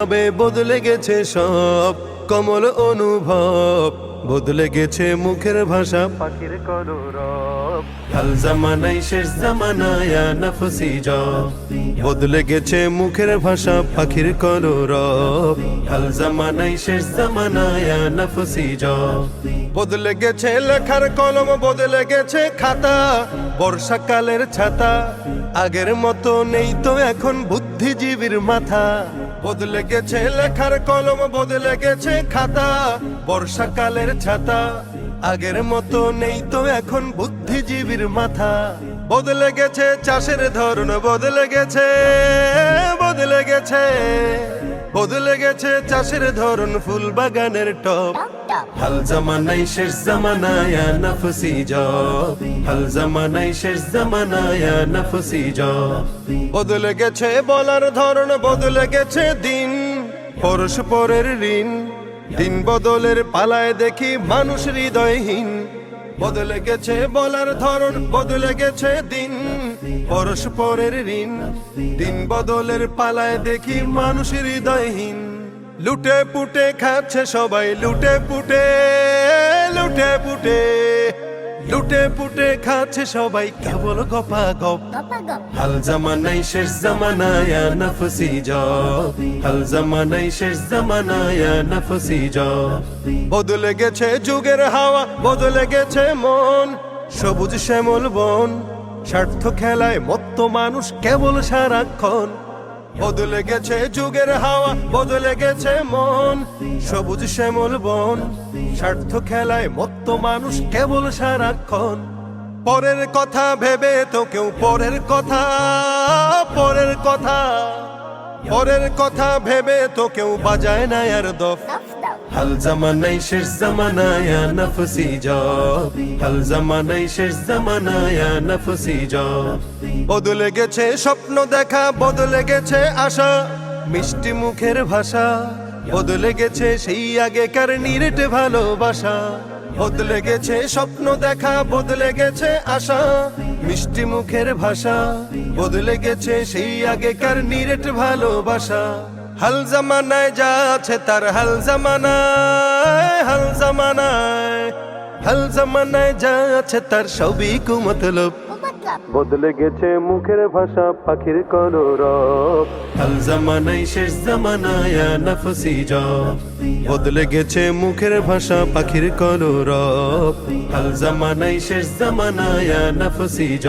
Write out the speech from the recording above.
তবে বদলে গেছে সব কমল অনুভব, বদলে গেছে মুখের ভাষা পাখির কলরব। হাল জামানাই শেষ জামানায় নফসি জব, বদলে গেছে মুখের ভাষা পাখির কলরব। হাল জামানাই শেষ জামানায় নফসি জব, বদলে গেছে লেখার কলম, বদলে গেছে খাতা, বর্ষাকালের ছাতা। আগের মতো নেই তো এখন বুদ্ধিজীবীর মাথা। বদলে গেছে লেখার কলম, বদলে গেছে খাতা, বর্ষাকালের ছাতা। আগের মতো নেই তো এখন বুদ্ধিজীবীর মাথা। বদলে গেছে চাষের ধরন, বদলে গেছে, বদলে গেছে, বদলে গেছে চাষের ধরন, ফুল বাগানের টপ। হাল জামানাই শেষ জামানায় নফসি জব, হাল জামানাই শেষ জামানায় নফসি জব। বদলে গেছে বলার ধরন, বদলে গেছে দিন, পরস্পরের ঋণ। দিন বদলের পালায় দেখি মানুষ হৃদয়হীন। বদলে গেছে বলার ধরন, বদলে গেছে দিন, পরস্পরের ঋণ। দিন বদলের পালায় দেখি মানুষ হৃদয়হীন। লুটে পুটে খাচ্ছে সবাই, লুটে পুটে, লুটে পুটে, লুটে পুটে খাচ্ছে সবাই কেবল গপা গপ। হাল জামানাই শেষ জামানায় নফসি জব, হাল জামানাই শেষ জামানায় নফসি জব। বদলে গেছে যুগের হাওয়া, বদলে গেছে মন, সবুজ শ্যামল বন। স্বার্থ খেলায় মত্ত মানুষ কেবল সারাক্ষণ। বদলে গেছে যুগের হাওয়া, বদলে গেছে মন, সবুজ শ্যামল বন। স্বার্থ খেলায় মত্ত মানুষ কেবল সারাক্ষণ। পরের কথা ভেবে তো কেউ পরের কথা, পরের কথা, পরের কথা ভেবে তো কেউ বাজায় না আর দফ। হাল জামানাই শেষ জামানায় নফসি জব, হাল জামানাই শেষ জামানায় নফসি জব। বদলে গেছে স্বপ্ন দেখা, বদলে গেছে আশা, মিষ্টি মুখের ভাষা। বদলে গেছে সেই আগেকার নিরেটে ভালোবাসা। বদলে গেছে স্বপ্ন দেখা, বদলে গেছে আশা, মিষ্টি মুখের ভাষা। বদলে গেছে সেই আগেকার নিরেট ভালোবাসা। হাল জামানায় যা আছে তার, হাল জামানায়, হাল জামানায়, হাল জামানায় যা আছে তার সবই কুমতলব। বদলে গেছে মুখের ভাষা পাখির কলরব। হাল জামানাই শেষ জামানায় নফসি জব, বদলে গেছে মুখের ভাষা পাখির কলরব। হাল জামানাই শেষ জামানায় নফসি জব।